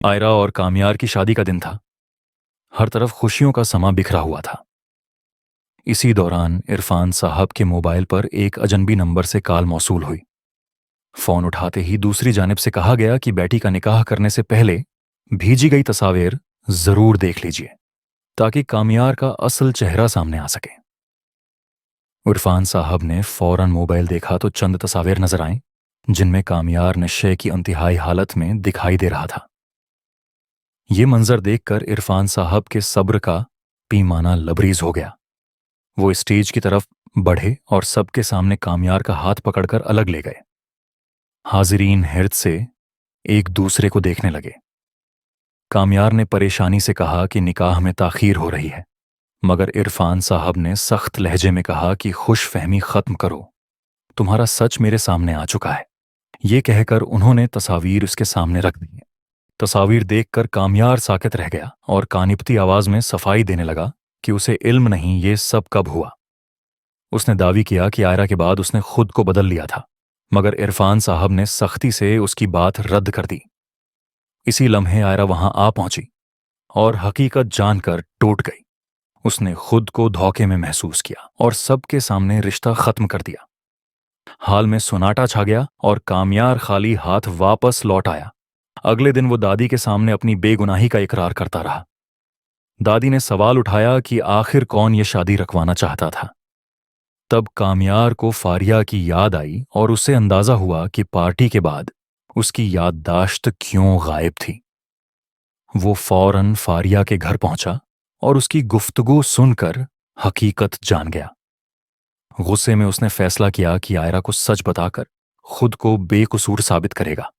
आयरा और कामयार की शादी का दिन था। हर तरफ खुशियों का समा बिखरा हुआ था। इसी दौरान इरफान साहब के मोबाइल पर एक अजनबी नंबर से कॉल मौसूल हुई। फोन उठाते ही दूसरी जानिब से कहा गया कि बेटी का निकाह करने से पहले भेजी गई तस्वीर जरूर देख लीजिए, ताकि कामयार का असल चेहरा सामने आ सके। इरफान साहब ने फौरन मोबाइल देखा तो चंद तस्वीर नजर आईं, जिनमें कामयार नशे की इंतहाई हालत में दिखाई दे रहा था। ये मंजर देखकर इरफान साहब के सब्र का पैमाना लबरीज हो गया। वो स्टेज की तरफ बढ़े और सबके सामने कामयार का हाथ पकड़कर अलग ले गए। हाजिरीन हिर्द से एक दूसरे को देखने लगे। कामयार ने परेशानी से कहा कि निकाह में ताखीर हो रही है, मगर इरफान साहब ने सख्त लहजे में कहा कि खुश फहमी खत्म करो, तुम्हारा सच मेरे सामने आ चुका है। ये कहकर उन्होंने तस्वीर उसके सामने रख दी। तस्वीर देखकर कामयार साकित रह गया और कानिपती आवाज में सफाई देने लगा कि उसे इल्म नहीं ये सब कब हुआ। उसने दावी किया कि आयरा के बाद उसने खुद को बदल लिया था, मगर इरफान साहब ने सख्ती से उसकी बात रद्द कर दी। इसी लम्हे आयरा वहां आ पहुंची और हकीकत जानकर टूट गई। उसने खुद को धोखे में महसूस किया और सबके सामने रिश्ता खत्म कर दिया। हाल में सुनाटा छा गया और कामयार खाली हाथ वापस लौट आया। अगले दिन वो दादी के सामने अपनी बेगुनाही का इकरार करता रहा। दादी ने सवाल उठाया कि आखिर कौन ये शादी रखवाना चाहता था। तब कामयार को फारिया की याद आई और उसे अंदाजा हुआ कि पार्टी के बाद उसकी याददाश्त क्यों गायब थी। वो फौरन फारिया के घर पहुंचा और उसकी गुफ्तगू सुनकर हकीकत जान गया। गुस्से में उसने फैसला किया कि आयरा को सच बताकर खुद को बेकसूर साबित करेगा।